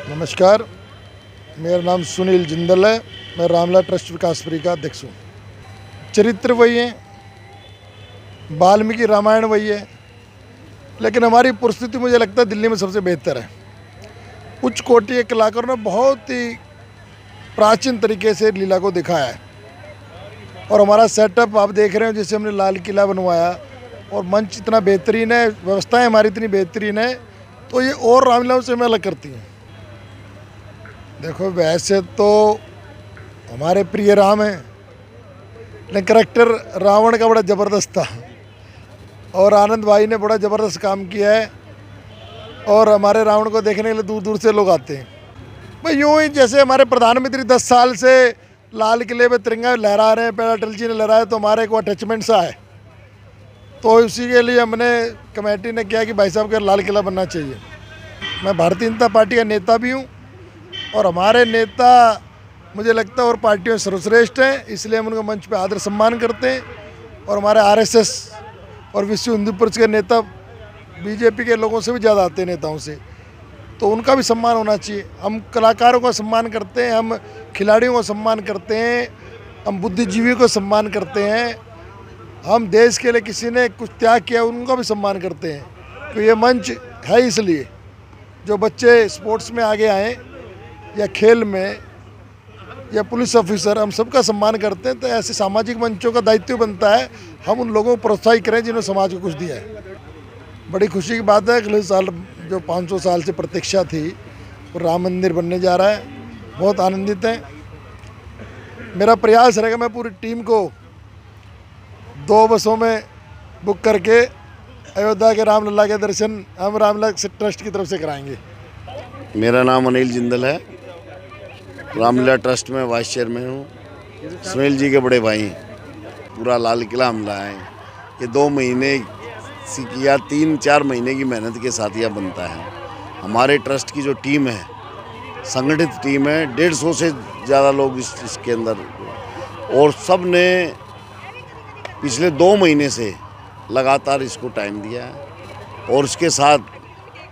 नमस्कार, मेरा नाम सुनील जिंदल है। मैं रामलीला ट्रस्ट विकासपुरी का अध्यक्ष हूँ। चरित्र वही है, वाल्मीकि रामायण वही है, लेकिन हमारी परिस्थिति मुझे लगता है दिल्ली में सबसे बेहतर है। उच्च कोटि के कलाकारों ने बहुत ही प्राचीन तरीके से लीला को दिखाया है और हमारा सेटअप आप देख रहे हो, जैसे हमने लाल किला बनवाया और मंच इतना बेहतरीन है, व्यवस्थाएं हमारी इतनी बेहतरीन है, तो ये और रामलीलाओं से हमें अलग करती हैं। देखो, वैसे तो हमारे प्रिय राम हैं, लेकिन करेक्टर रावण का बड़ा ज़बरदस्त था और आनंद भाई ने बड़ा ज़बरदस्त काम किया है और हमारे रावण को देखने के लिए दूर दूर से लोग आते हैं। भाई यूँ ही जैसे हमारे प्रधानमंत्री 10 साल से लाल किले पे तिरंगा लहरा रहे हैं, पहले अटल जी ने लहराया, तो हमारे को अटैचमेंट सा है, तो इसी के लिए हमने कमेटी ने किया कि भाई साहब का लाल किला बनना चाहिए। मैं भारतीय जनता पार्टी का नेता भी हूँ और हमारे नेता मुझे लगता है और पार्टियों में सर्वश्रेष्ठ हैं, इसलिए हम उनका मंच पे आदर सम्मान करते हैं। और हमारे आरएसएस और विश्व हिंदू परिषद के नेता बीजेपी के लोगों से भी ज़्यादा आते हैं, नेताओं से, तो उनका भी सम्मान होना चाहिए। हम कलाकारों का सम्मान करते हैं, हम खिलाड़ियों को सम्मान करते हैं, हम बुद्धिजीवियों को सम्मान करते हैं, हम देश के लिए किसी ने कुछ त्याग किया उनका भी सम्मान करते हैं। तो ये मंच है इसलिए जो बच्चे स्पोर्ट्स में आगे आएँ या खेल में या पुलिस ऑफिसर, हम सबका सम्मान करते हैं। तो ऐसे सामाजिक मंचों का दायित्व बनता है हम उन लोगों को प्रोत्साहित करें जिन्होंने समाज को कुछ दिया है। बड़ी खुशी की बात है, अगले साल जो 500 साल से प्रतीक्षा थी वो राम मंदिर बनने जा रहा है, बहुत आनंदित हैं। मेरा प्रयास रहेगा मैं पूरी टीम को 2 बसों में बुक करके अयोध्या के रामलला के दर्शन हम रामलला ट्रस्ट की तरफ से कराएंगे। मेरा नाम अनिल जिंदल है, रामलीला ट्रस्ट में वाइस चेयरमैन हूँ। सुनील जी के बड़े भाई, पूरा लाल किला हम लाए। ये 2 महीने या 3-4 महीने की मेहनत के साथ यह बनता है। हमारे ट्रस्ट की जो टीम है, संगठित टीम है, 150 से ज़्यादा लोग इसके अंदर, और सब ने पिछले 2 महीने से लगातार इसको टाइम दिया है। और उसके साथ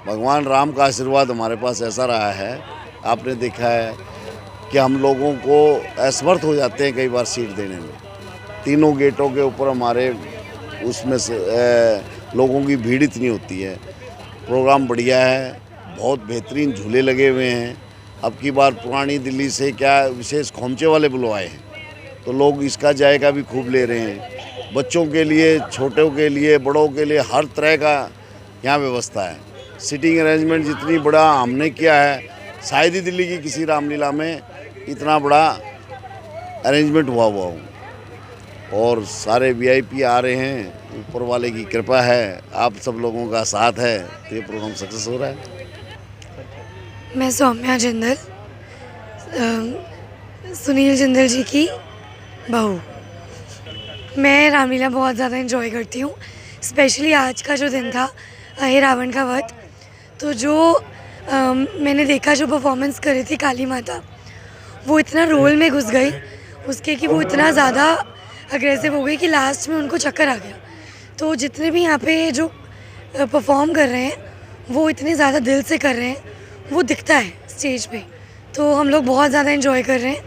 भगवान राम का आशीर्वाद हमारे पास ऐसा रहा है, आपने देखा है कि हम लोगों को असमर्थ हो जाते हैं कई बार सीट देने में। 3 गेटों के ऊपर हमारे उसमें से लोगों की भीड़ इतनी होती है। प्रोग्राम बढ़िया है, बहुत बेहतरीन झूले लगे हुए हैं। अब की बार पुरानी दिल्ली से क्या विशेष खोमचे वाले बुलवाए हैं, तो लोग इसका जायका भी खूब ले रहे हैं। बच्चों के लिए, छोटों के लिए, बड़ों के लिए हर तरह का यहाँ व्यवस्था है। सीटिंग अरेंजमेंट जितनी बड़ा हमने किया है, शायद ही दिल्ली की किसी रामलीला में इतना बड़ा अरेंजमेंट हुआ हो। और सारे वीआईपी आ रहे हैं, ऊपर वाले की कृपा है, आप सब लोगों का साथ है, तो ये प्रोग्राम सक्सेस हो रहा है। मैं सौम्या जिंदल, सुनील जिंदल जी की बहू। मैं रामलीला बहुत ज़्यादा एंजॉय करती हूँ, स्पेशली आज का जो दिन था, हे रावण का वध, तो जो मैंने देखा जो परफॉर्मेंस करी थी काली माता, वो इतना रोल में घुस गई उसके कि वो इतना ज़्यादा अग्रेसिव हो गई कि लास्ट में उनको चक्कर आ गया। तो जितने भी यहाँ पे जो परफॉर्म कर रहे हैं वो इतने ज़्यादा दिल से कर रहे हैं, वो दिखता है स्टेज पे, तो हम लोग बहुत ज़्यादा एंजॉय कर रहे हैं,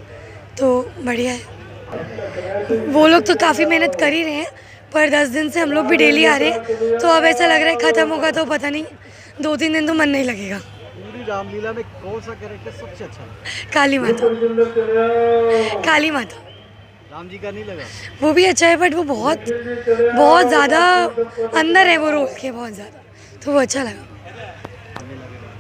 तो बढ़िया है। वो लोग तो काफ़ी मेहनत कर ही रहे हैं, पर 10 दिन से हम लोग भी डेली आ रहे हैं, तो अब ऐसा लग रहा है ख़त्म होगा तो पता नहीं 2-3 दिन तो मन नहीं लगेगा। पूरी रामलीला में कौन सा कैरेक्टर सबसे अच्छा है? काली माता। काली माता राम जी का नहीं लगा? वो भी अच्छा है, बट वो बहुत ज़्यादा अंदर है वो रोल के, बहुत ज़्यादा, तो वो अच्छा लगा।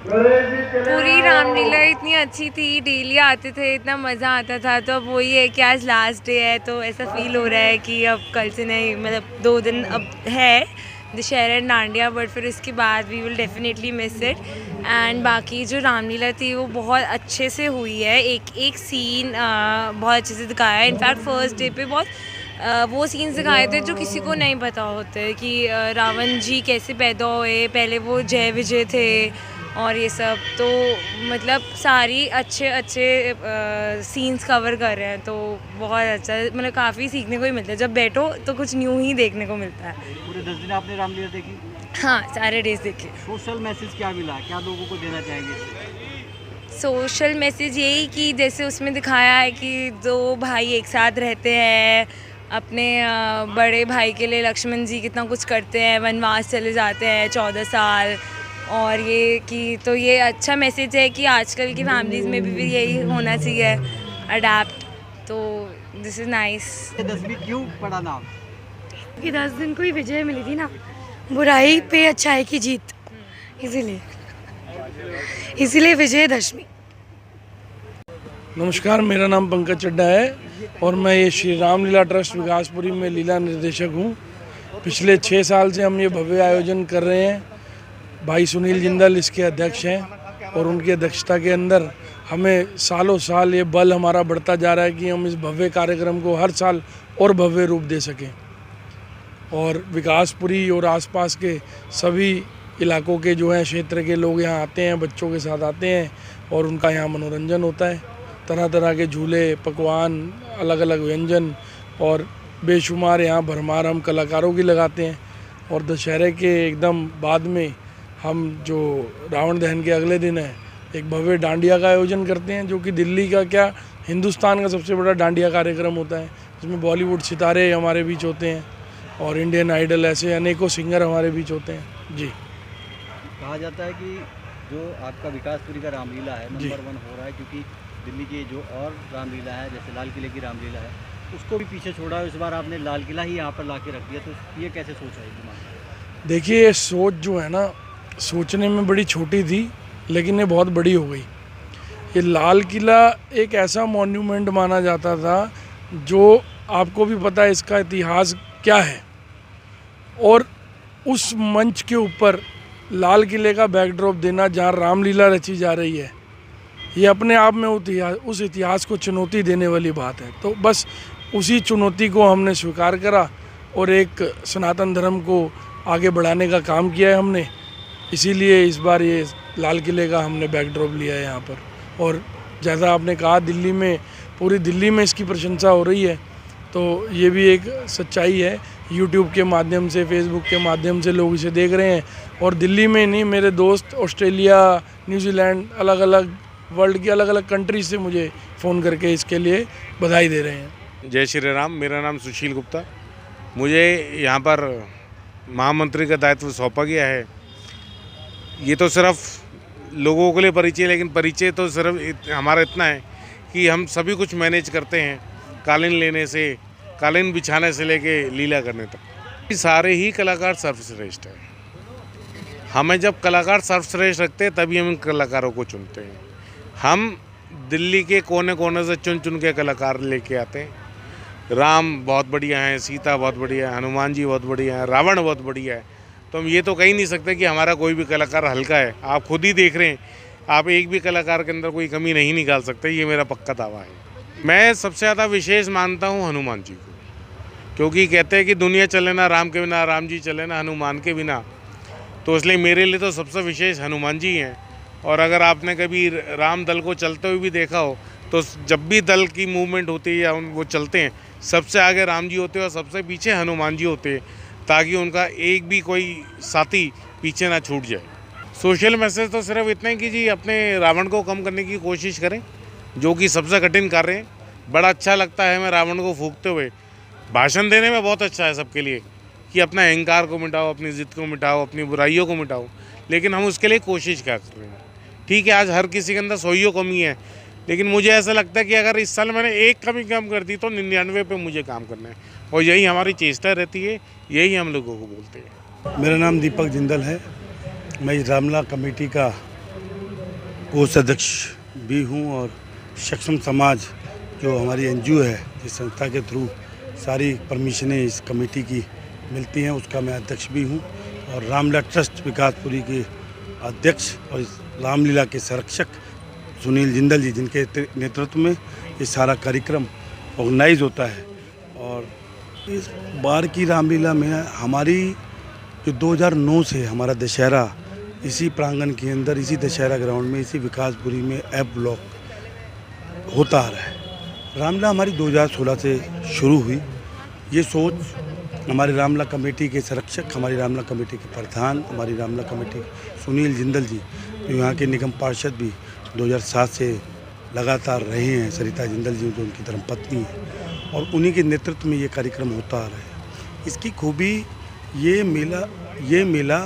पूरी रामलीला इतनी अच्छी थी, डेली आते थे, इतना मज़ा आता था। तो अब वही है कि आज लास्ट डे है, तो ऐसा फील हो रहा है कि अब कल से नहीं, मतलब 2 दिन अब है दशहरा एंड डांडिया, बट फिर इसके बाद we will definitely miss it. And बाकी जो रामलीला थी वो बहुत अच्छे से हुई है, एक सीन बहुत अच्छे से दिखाया है। इनफैक्ट फर्स्ट डे पे बहुत वो सीन्स दिखाए थे जो किसी को नहीं पता होते कि रावण जी कैसे पैदा हुए, पहले वो जय विजय थे और ये सब, तो मतलब सारी अच्छे सीन्स कवर कर रहे हैं, तो बहुत अच्छा, मतलब काफ़ी सीखने को ही मिलता है। जब बैठो तो कुछ न्यू ही देखने को मिलता है। पूरे 10 दिन आपने रामलीला देखी? हाँ, सारे डेज देखे। सोशल मैसेज क्या मिला, क्या लोगों को देना चाहेंगे? सोशल मैसेज यही कि जैसे उसमें दिखाया है कि दो भाई एक साथ रहते हैं, अपने बड़े भाई के लिए लक्ष्मण जी कितना कुछ करते हैं, वनवास चले जाते हैं 14 साल। और ये कि तो ये अच्छा मैसेज है कि आजकल की फैमिलीज़ में भी यही होना चाहिए, अडेप्ट। तो दिस इज़ नाइस। 10वीं क्यों पड़ा नाम? कि 10 दिन को ही विजय मिली थी ना, बुराई पे अच्छाई की जीत, इसीलिए विजयदशमी। नमस्कार, मेरा नाम पंकज चड्ढा है और मैं ये श्री रामलीला ट्रस्ट विकासपुरी में लीला निर्देशक हूँ। पिछले 6 साल से हम ये भव्य आयोजन कर रहे हैं। भाई सुनील जिंदल इसके अध्यक्ष हैं और उनकी अध्यक्षता के अंदर हमें सालों साल ये बल हमारा बढ़ता जा रहा है कि हम इस भव्य कार्यक्रम को हर साल और भव्य रूप दे सकें। और विकासपुरी और आसपास के सभी इलाकों के जो हैं क्षेत्र के लोग यहाँ आते हैं, बच्चों के साथ आते हैं और उनका यहाँ मनोरंजन होता है। तरह तरह के झूले, पकवान, अलग अलग व्यंजन और बेशुमार यहाँ भरमार हम कलाकारों की लगाते हैं। और दशहरे के एकदम बाद में हम जो रावण दहन के अगले दिन है एक भव्य डांडिया का आयोजन करते हैं, जो कि दिल्ली का क्या हिंदुस्तान का सबसे बड़ा डांडिया कार्यक्रम होता है, जिसमें बॉलीवुड सितारे हमारे बीच होते हैं और इंडियन आइडल ऐसे अनेकों सिंगर हमारे बीच होते हैं। जी, कहा जाता है कि जो आपका विकासपुरी का रामलीला है नंबर 1 हो रहा है, क्योंकि दिल्ली की जो और रामलीला है जैसे लाल किले की रामलीला है उसको भी पीछे छोड़ा है। इस बार आपने लाल किला ही यहाँ पर ला के रख दिया, तो ये कैसे सोचा है दिमाग में? देखिए, ये सोच जो है ना, सोचने में बड़ी छोटी थी लेकिन ये बहुत बड़ी हो गई। ये लाल किला एक ऐसा मॉन्यूमेंट माना जाता था जो आपको भी पता है इसका इतिहास क्या है, और उस मंच के ऊपर लाल किले का बैकड्रॉप देना जहाँ रामलीला रची जा रही है, ये अपने आप में उस इतिहास को चुनौती देने वाली बात है। तो बस उसी चुनौती को हमने स्वीकार करा और एक सनातन धर्म को आगे बढ़ाने का काम किया है हमने। इसीलिए इस बार ये लाल किले का हमने बैकड्रॉप लिया है यहाँ पर। और जैसा आपने कहा, दिल्ली में, पूरी दिल्ली में इसकी प्रशंसा हो रही है, तो ये भी एक सच्चाई है। यूट्यूब के माध्यम से, फेसबुक के माध्यम से लोग इसे देख रहे हैं। और दिल्ली में नहीं, मेरे दोस्त ऑस्ट्रेलिया, न्यूजीलैंड, अलग अलग वर्ल्ड की अलग अलग कंट्री से मुझे फ़ोन करके इसके लिए बधाई दे रहे हैं। जय श्री राम। मेरा नाम सुशील गुप्ता। मुझे यहाँ पर महामंत्री का दायित्व सौंपा गया है। ये तो सिर्फ लोगों के लिए परिचय, लेकिन परिचय तो सिर्फ हमारा इतना है कि हम सभी कुछ मैनेज करते हैं, कालीन लेने से, कालीन बिछाने से लेके लीला करने तक। सारे ही कलाकार सर्वश्रेष्ठ हैं। हमें जब कलाकार सर्वश्रेष्ठ रखते हैं तभी हम इन कलाकारों को चुनते हैं। हम दिल्ली के कोने कोने से चुन चुन के कलाकार लेके आते हैं। राम बहुत बढ़िया हैं, सीता बहुत बढ़िया है, हनुमान जी बहुत बढ़िया है, रावण बहुत बढ़िया है। तो हम ये तो कह ही नहीं सकते कि हमारा कोई भी कलाकार हल्का है। आप खुद ही देख रहे हैं, आप एक भी कलाकार के अंदर कोई कमी नहीं निकाल सकते, ये मेरा पक्का दावा है। मैं सबसे ज़्यादा विशेष मानता हूँ हनुमान जी को, क्योंकि कहते हैं कि दुनिया चले ना राम के बिना, राम जी चले ना हनुमान के बिना। तो इसलिए मेरे लिए तो सबसे विशेष हनुमान जी हैं। और अगर आपने कभी राम दल को चलते हुए भी देखा हो, तो जब भी दल की मूवमेंट होती है या वो चलते हैं, सबसे आगे राम जी होते हैं और सबसे पीछे हनुमान जी होते हैं, ताकि उनका एक भी कोई साथी पीछे ना छूट जाए। सोशल मैसेज तो सिर्फ इतना ही कि जी अपने रावण को कम करने की कोशिश करें, जो कि सबसे कठिन कार्य है। बड़ा अच्छा लगता है मैं रावण को फूंकते हुए, भाषण देने में बहुत अच्छा है सबके लिए कि अपना अहंकार को मिटाओ, अपनी ज़िद को मिटाओ, अपनी बुराइयों को मिटाओ। लेकिन हम उसके लिए कोशिश क्या कर रहे हैं? ठीक है, आज हर किसी के अंदर 100 कमी है, लेकिन मुझे ऐसा लगता है कि अगर इस साल मैंने एक कमी कम कर दी तो 99 पे मुझे काम करना है, और यही हमारी चेष्टा रहती है, यही हम लोगों को बोलते हैं। मेरा नाम दीपक जिंदल है। मैं इस रामलीला कमेटी का कोषाध्यक्ष भी हूँ और सक्षम समाज जो हमारी एनजीओ है, जिस संस्था के थ्रू सारी परमिशनें इस कमेटी की मिलती हैं, उसका मैं अध्यक्ष भी हूँ। और रामलीला ट्रस्ट विकासपुरी के अध्यक्ष और इस रामलीला के संरक्षक सुनील जिंदल जी, जिनके नेतृत्व में ये सारा कार्यक्रम ऑर्गेनाइज होता है। और इस बार की रामलीला में हमारी जो 2009 से हमारा दशहरा इसी प्रांगण के अंदर, इसी दशहरा ग्राउंड में, इसी विकासपुरी में एफ ब्लॉक होता आ रहा है। रामलीला हमारी 2016 से शुरू हुई। ये सोच हमारी रामलीला कमेटी के संरक्षक, हमारी रामलीला कमेटी के प्रधान, हमारी रामलीला कमेटी सुनील जिंदल जी, जो यहाँ के निगम पार्षद भी 2007 से लगातार रहे हैं। सरिता जिंदल जी जो उनकी धर्मपत्नी है, और उन्हीं के नेतृत्व में ये कार्यक्रम होता आ रहा है। इसकी खूबी ये मेला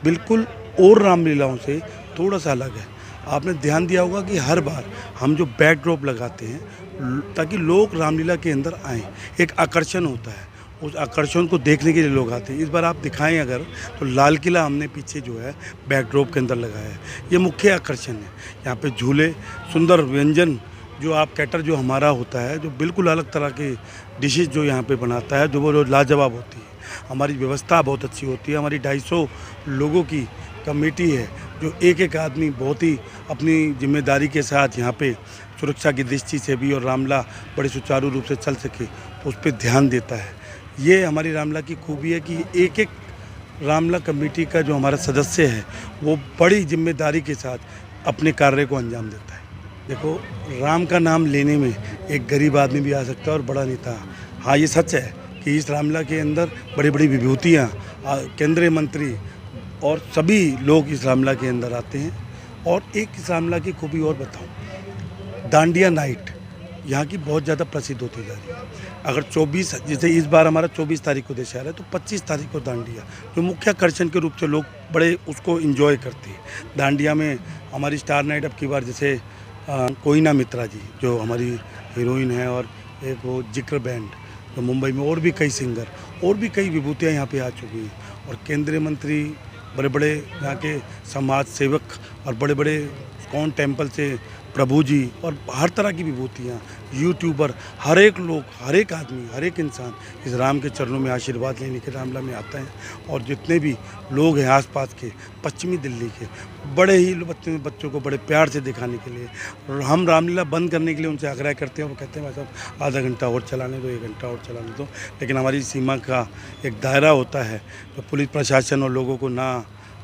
बिल्कुल और रामलीलाओं से थोड़ा सा अलग है। आपने ध्यान दिया होगा कि हर बार हम जो बैकड्रॉप लगाते हैं ताकि लोग रामलीला के अंदर आएँ, एक आकर्षण होता है, उस आकर्षण को देखने के लिए लोग आते हैं। इस बार आप दिखाएं अगर तो लाल किला हमने पीछे जो है बैकड्रॉप के अंदर लगाया है, ये मुख्य आकर्षण है। यहाँ पे झूले, सुंदर व्यंजन जो आप कैटर जो हमारा होता है, जो बिल्कुल अलग तरह के डिशेज जो यहाँ पे बनाता है, जो वो लाजवाब होती है। हमारी व्यवस्था बहुत अच्छी होती है। हमारी 250 लोगों की कमेटी है जो एक आदमी बहुत ही अपनी जिम्मेदारी के साथ यहाँ पे सुरक्षा की दृष्टि से भी और रामलीला बड़े सुचारू रूप से चल सके उस पर ध्यान देता है। ये हमारी रामलीला की खूबी है कि एक रामलीला कमेटी का जो हमारा सदस्य है वो बड़ी जिम्मेदारी के साथ अपने कार्य को अंजाम देता है। देखो, राम का नाम लेने में एक गरीब आदमी भी आ सकता है और बड़ा नेता। हाँ, ये सच है कि इस रामलीला के अंदर बड़ी बड़ी विभूतियाँ, केंद्रीय मंत्री और सभी लोग इस रामलीला के अंदर आते हैं। और एक इस रामलीला की खूबी और बताऊँ, दांडिया नाइट यहाँ की बहुत ज़्यादा प्रसिद्ध होती जा रही है। अगर 24, जैसे इस बार हमारा 24 तारीख को दशहरा है, तो 25 तारीख को दांडिया, जो मुख्य आकर्षण के रूप से लोग बड़े उसको एंजॉय करते हैं। दांडिया में हमारी स्टार नाइट अब की बार जैसे कोयना मित्रा जी जो हमारी हीरोइन है, और एक वो जिक्र बैंड जो मुंबई में, और भी कई सिंगर और भी कई विभूतियाँ यहाँ पे आ चुकी हैं। और केंद्रीय मंत्री, बड़े बड़े यहाँ के समाज सेवक और बड़े बड़े इस्कॉन टेम्पल से प्रभु जी और हर तरह की विभूतियाँ, यूट्यूबर, हर एक लोग, हर एक आदमी, हर एक इंसान इस राम के चरणों में आशीर्वाद लेने के रामलीला में आता है। और जितने भी लोग हैं आसपास के, पश्चिमी दिल्ली के, बड़े ही बच्चों को बड़े प्यार से दिखाने के लिए, और हम रामलीला बंद करने के लिए उनसे आग्रह करते हैं। वो कहते हैं भाई साहब आधा घंटा और चलाने दो, 1 घंटा और चलाने दो। लेकिन हमारी सीमा का एक दायरा होता है, तो पुलिस प्रशासन और लोगों को ना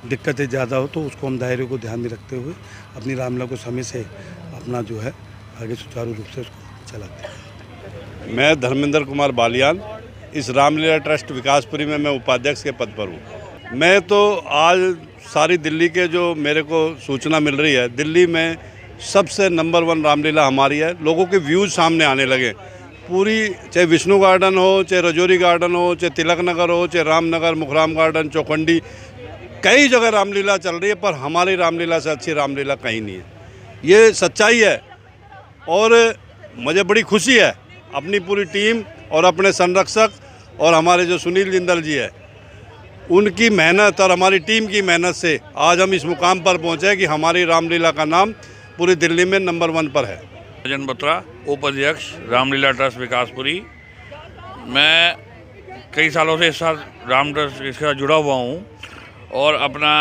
दिक्कतें ज़्यादा हो, तो उसको हम दायरे को ध्यान में रखते हुए अपनी रामलीला को समय से अपना जो है आगे सुचारू रूप से उसको चलाते हैं। मैं धर्मेंद्र कुमार बालियान, इस रामलीला ट्रस्ट विकासपुरी में मैं उपाध्यक्ष के पद पर हूँ। मैं तो आज सारी दिल्ली के जो मेरे को सूचना मिल रही है, दिल्ली में सबसे नंबर 1 रामलीला हमारी है। लोगों के व्यूज़ सामने आने लगे। पूरी, चाहे विष्णु गार्डन हो, चाहे रजौरी गार्डन हो, चाहे तिलक नगर हो, चाहे रामनगर, मुखराम गार्डन, चौखंडी, कई जगह रामलीला चल रही है, पर हमारी रामलीला से अच्छी रामलीला कहीं नहीं है। ये सच्चाई है। और मुझे बड़ी खुशी है अपनी पूरी टीम और अपने संरक्षक और हमारे जो सुनील जिंदल जी है, उनकी मेहनत और हमारी टीम की मेहनत से आज हम इस मुकाम पर पहुंचे कि हमारी रामलीला का नाम पूरी दिल्ली में नंबर 1 पर है। राजन बत्रा, उपाध्यक्ष रामलीला ट्रस्ट विकासपुरी। मैं कई सालों से इस साथ राम ट्रस्ट के साथ जुड़ा हुआ हूँ, और अपना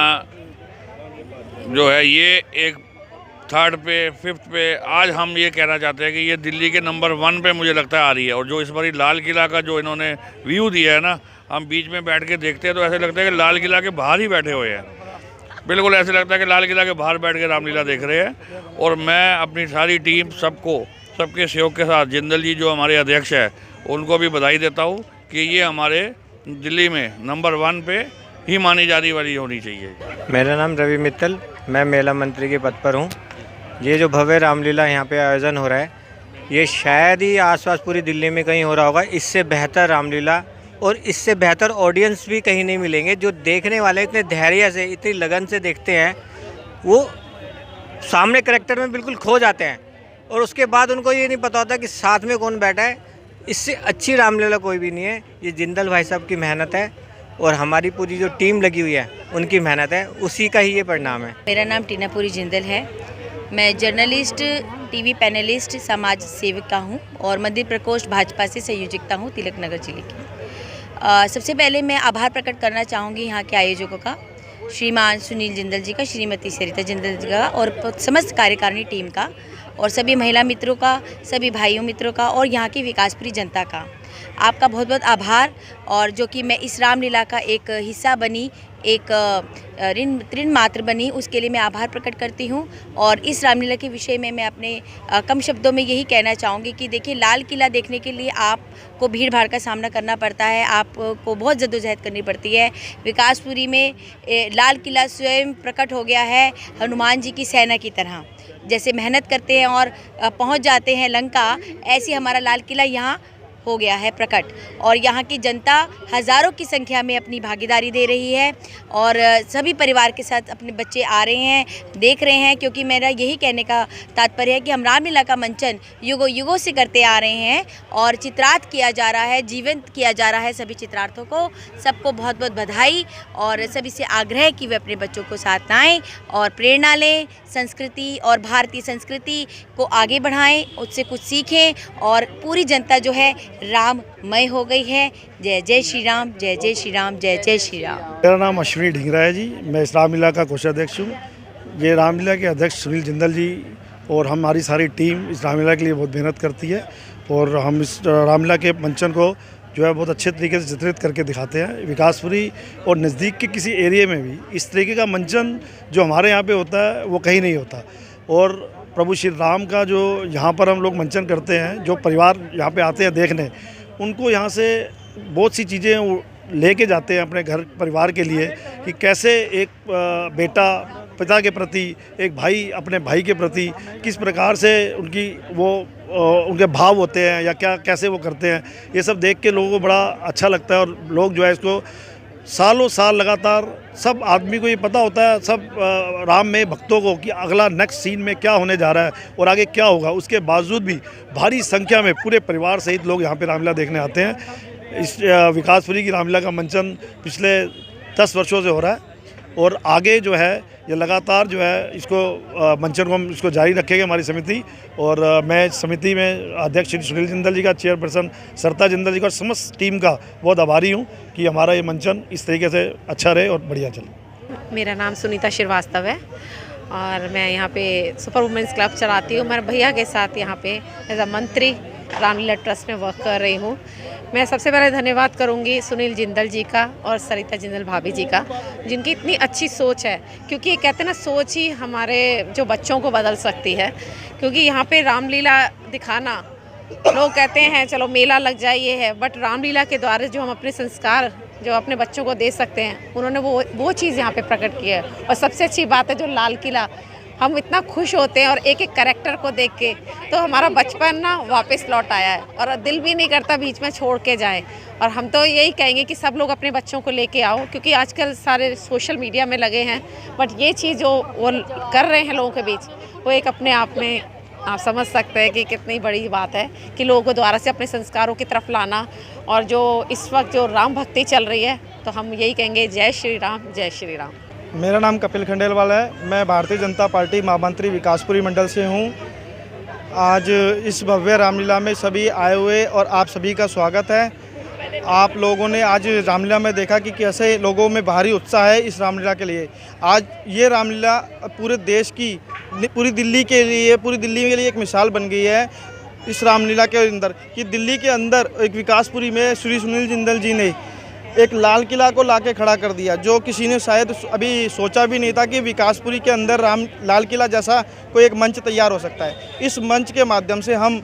जो है ये एक 3rd पे 5th पे आज हम ये कहना चाहते हैं कि ये दिल्ली के नंबर 1 पे मुझे लगता है आ रही है। और जो इस बारी लाल किला का जो इन्होंने व्यू दिया है ना, हम बीच में बैठ के देखते हैं तो ऐसे लगता है कि लाल किला के बाहर ही बैठे हुए हैं। बिल्कुल ऐसे लगता है कि लाल किला के बाहर बैठ के रामलीला देख रहे हैं। और मैं अपनी सारी टीम, सबके सहयोग के साथ, जिंदल जी जो हमारे अध्यक्ष है, उनको भी बधाई देता हूँ कि ये हमारे दिल्ली में नंबर 1 पे ही मानी जाने वाली होनी चाहिए। मेरा नाम रवि मित्तल, मैं मेला मंत्री के पद पर हूँ। ये जो भव्य रामलीला यहाँ पे आयोजन हो रहा है, ये शायद ही आसपास पूरी दिल्ली में कहीं हो रहा होगा। इससे बेहतर रामलीला और इससे बेहतर ऑडियंस भी कहीं नहीं मिलेंगे। जो देखने वाले इतने धैर्य से, इतनी लगन से देखते हैं, वो सामने करैक्टर में बिल्कुल खो जाते हैं, और उसके बाद उनको ये नहीं पता होता कि साथ में कौन बैठा है। इससे अच्छी रामलीला कोई भी नहीं है। ये जिंदल भाई साहब की मेहनत है और हमारी पूरी जो टीम लगी हुई है उनकी मेहनत है, उसी का ही ये परिणाम है। मेरा नाम टीनापुरी जिंदल है। मैं जर्नलिस्ट, टीवी पैनलिस्ट, समाज सेविका हूँ और मंदिर प्रकोष्ठ भाजपा से संयोजकता हूँ तिलक नगर जिले की। सबसे पहले मैं आभार प्रकट करना चाहूँगी यहाँ के आयोजकों का, श्रीमान सुनील जिंदल जी का, श्रीमती सरिता जिंदल जी का और समस्त कार्यकारिणी टीम का, और सभी महिला मित्रों का, सभी भाइयों मित्रों का और यहाँ की विकासपुरी जनता का। आपका बहुत बहुत आभार। और जो कि मैं इस रामलीला का एक हिस्सा बनी, एक ऋण मात्र बनी, उसके लिए मैं आभार प्रकट करती हूँ। और इस रामलीला के विषय में मैं अपने कम शब्दों में यही कहना चाहूँगी कि देखिए, लाल किला देखने के लिए आपको भीड़ भाड़ का सामना करना पड़ता है, आपको बहुत जद्दोजहद करनी पड़ती है। विकासपुरी में लाल किला स्वयं प्रकट हो गया है हनुमान जी की सेना की तरह। जैसे मेहनत करते हैं और पहुंच जाते हैं लंका, ऐसे हमारा लाल किला यहाँ हो गया है प्रकट। और यहाँ की जनता हज़ारों की संख्या में अपनी भागीदारी दे रही है और सभी परिवार के साथ अपने बच्चे आ रहे हैं, देख रहे हैं, क्योंकि मेरा यही कहने का तात्पर्य है कि हम रामलीला का मंचन युगों युगों से करते आ रहे हैं और चित्रार्थ किया जा रहा है, जीवंत किया जा रहा है सभी चित्रार्थों को। सबको बहुत बहुत बधाई और सभी से आग्रह कि वे अपने बच्चों को साथ लाएँ और प्रेरणा लें, संस्कृति और भारतीय संस्कृति को आगे बढ़ाएं, उससे कुछ सीखें और पूरी जनता जो है राममय हो गई है। जय जय श्री राम, जय जय श्री राम, जय जय श्री राम। मेरा नाम अश्विनी ढींगरा है जी, मैं इस रामलीला का कोषाध्यक्ष हूँ। ये रामलीला के अध्यक्ष सुनील जिंदल जी और हमारी सारी टीम इस रामलीला के लिए बहुत मेहनत करती है और हम इस रामलीला के मंचन को जो है बहुत अच्छे तरीके से चित्रित करके दिखाते हैं। विकासपुरी और नज़दीक के किसी एरिया में भी इस तरीके का मंचन जो हमारे यहाँ पे होता है वो कहीं नहीं होता। और प्रभु श्री राम का जो यहाँ पर हम लोग मंचन करते हैं, जो परिवार यहाँ पे आते हैं देखने, उनको यहाँ से बहुत सी चीज़ें लेके जाते हैं अपने घर परिवार के लिए कि कैसे एक बेटा पिता के प्रति, एक भाई अपने भाई के प्रति किस प्रकार से उनके भाव होते हैं या क्या कैसे वो करते हैं। ये सब देख के लोगों को बड़ा अच्छा लगता है और लोग जो है इसको सालों साल लगातार, सब आदमी को ये पता होता है, सब राम में भक्तों को कि अगला नेक्स्ट सीन में क्या होने जा रहा है और आगे क्या होगा। उसके बावजूद भी भारी संख्या में पूरे परिवार सहित लोग यहाँ पे रामलीला देखने आते हैं। इस विकासपुरी की रामलीला का मंचन पिछले 10 वर्षों से हो रहा है और आगे जो है ये लगातार जो है इसको मंचन को हम इसको जारी रखेंगे हमारी समिति। और मैं समिति में अध्यक्ष श्री सुनील जिंदल जी का, चेयरपर्सन सरिता जिंदल जी का और समस्त टीम का बहुत आभारी हूँ कि हमारा ये मंचन इस तरीके से अच्छा रहे और बढ़िया चले। मेरा नाम सुनीता श्रीवास्तव है और मैं यहाँ पे सुपर वुमेंस क्लब चलाती हूँ। मेरे भैया के साथ यहाँ पे एज अ मंत्री रामलीला ट्रस्ट में वर्क कर रही हूँ। मैं सबसे पहले धन्यवाद करूँगी सुनील जिंदल जी का और सरिता जिंदल भाभी जी का, जिनकी इतनी अच्छी सोच है, क्योंकि ये कहते हैं ना, सोच ही हमारे जो बच्चों को बदल सकती है। क्योंकि यहाँ पे रामलीला दिखाना, लोग कहते हैं चलो मेला लग जाए ये है, बट रामलीला के द्वारा जो हम अपने संस्कार जो अपने बच्चों को दे सकते हैं, उन्होंने वो चीज़ यहाँ पे प्रकट की है। और सबसे अच्छी बात है जो लाल किला, हम इतना खुश होते हैं और एक एक कैरेक्टर को देख के, तो हमारा बचपन ना वापस लौट आया है और दिल भी नहीं करता बीच में छोड़ के जाएं। और हम तो यही कहेंगे कि सब लोग अपने बच्चों को लेके आओ, क्योंकि आजकल सारे सोशल मीडिया में लगे हैं, बट ये चीज़ जो वो कर रहे हैं लोगों के बीच, वो एक अपने आप में आप समझ सकते हैं कि कितनी बड़ी बात है कि लोगों को दोबारा से अपने संस्कारों की तरफ लाना। और जो इस वक्त जो राम भक्ति चल रही है, तो हम यही कहेंगे जय श्री राम, जय श्री राम। मेरा नाम कपिल खंडेलवाल है, मैं भारतीय जनता पार्टी महामंत्री विकासपुरी मंडल से हूँ। आज इस भव्य रामलीला में सभी आए हुए और आप सभी का स्वागत है। आप लोगों ने आज रामलीला में देखा कि कैसे लोगों में भारी उत्साह है इस रामलीला के लिए। आज ये रामलीला पूरे देश की, पूरी दिल्ली के लिए एक मिसाल बन गई है इस रामलीला के अंदर, कि दिल्ली के अंदर एक विकासपुरी में श्री सुनील जिंदल जी ने एक लाल किला को लाके खड़ा कर दिया, जो किसी ने शायद अभी सोचा भी नहीं था कि विकासपुरी के अंदर लाल किला जैसा कोई एक मंच तैयार हो सकता है। इस मंच के माध्यम से हम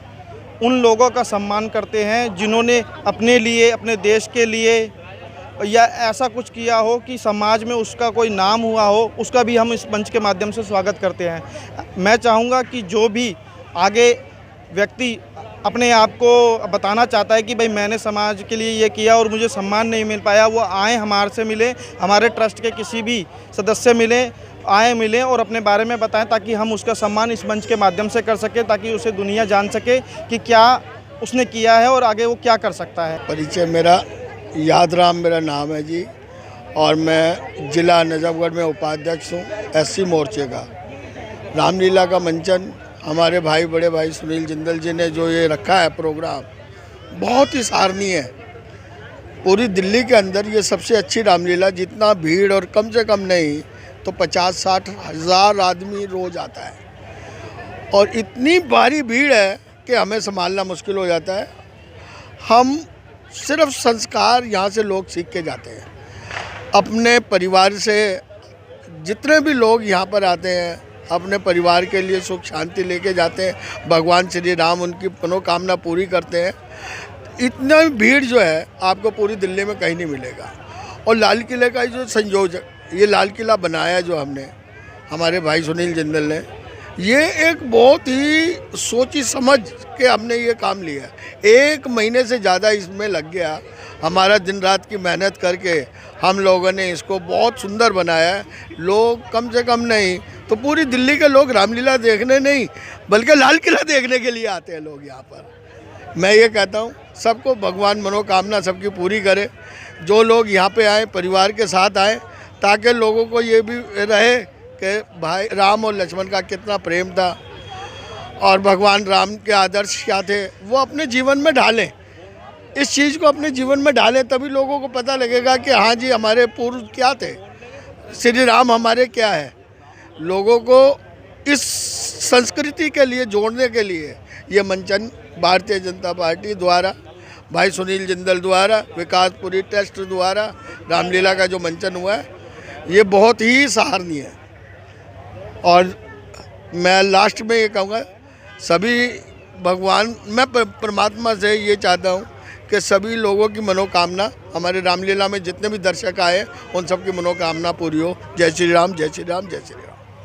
उन लोगों का सम्मान करते हैं जिन्होंने अपने लिए, अपने देश के लिए या ऐसा कुछ किया हो कि समाज में उसका कोई नाम हुआ हो, उसका भी हम इस मंच के माध्यम से स्वागत करते हैं। मैं चाहूँगा कि जो भी आगे व्यक्ति अपने आप को बताना चाहता है कि भाई मैंने समाज के लिए ये किया और मुझे सम्मान नहीं मिल पाया, वो आए हमारे से मिले, हमारे ट्रस्ट के किसी भी सदस्य मिलें और अपने बारे में बताएं, ताकि हम उसका सम्मान इस मंच के माध्यम से कर सकें, ताकि उसे दुनिया जान सके कि क्या उसने किया है और आगे वो क्या कर सकता है। परिचय मेरा यादराम मेरा नाम है जी, और मैं जिला नजफगढ़ में उपाध्यक्ष हूँ SC मोर्चे का। रामलीला का मंचन हमारे भाई, बड़े भाई सुनील जिंदल जी ने जो ये रखा है प्रोग्राम, बहुत ही सराहनीय है। पूरी दिल्ली के अंदर ये सबसे अच्छी रामलीला, जितना भीड़, और कम से कम नहीं तो 50-60 हज़ार आदमी रोज आता है और इतनी भारी भीड़ है कि हमें संभालना मुश्किल हो जाता है। हम सिर्फ संस्कार यहाँ से लोग सीख के जाते हैं। अपने परिवार से जितने भी लोग यहाँ पर आते हैं, अपने परिवार के लिए सुख शांति लेके जाते हैं। भगवान श्री राम उनकी मनोकामना पूरी करते हैं। इतना भीड़ जो है आपको पूरी दिल्ली में कहीं नहीं मिलेगा। और लाल किले का जो संयोजक, ये लाल किला बनाया जो हमने, हमारे भाई सुनील जिंदल ने, ये एक बहुत ही सोची समझ के हमने ये काम लिया। 1 महीने से ज़्यादा इसमें लग गया, हमारा दिन रात की मेहनत करके हम लोगों ने इसको बहुत सुंदर बनाया है। लोग कम से कम नहीं तो पूरी दिल्ली के लोग रामलीला देखने नहीं बल्कि लाल किला देखने के लिए आते हैं लोग यहाँ पर। मैं ये कहता हूँ सबको भगवान मनोकामना सबकी पूरी करे। जो लोग यहाँ पे आए परिवार के साथ आए ताकि लोगों को ये भी रहे कि भाई राम और लक्ष्मण का कितना प्रेम था और भगवान राम के आदर्श क्या थे वो अपने जीवन में ढालें। इस चीज़ को अपने जीवन में डालें तभी लोगों को पता लगेगा कि हाँ जी हमारे पूर्व क्या थे, श्री राम हमारे क्या है। लोगों को इस संस्कृति के लिए जोड़ने के लिए ये मंचन भारतीय जनता पार्टी द्वारा, भाई सुनील जिंदल द्वारा, विकासपुरी ट्रस्ट द्वारा रामलीला का जो मंचन हुआ है ये बहुत ही सराहनीय है। और मैं लास्ट में ये कहूँगा सभी भगवान, मैं परमात्मा से ये चाहता हूँ कि सभी लोगों की मनोकामना, हमारे रामलीला में जितने भी दर्शक आए उन सब की मनोकामना पूरी हो। जय श्री राम, जय श्री राम, जय श्री राम।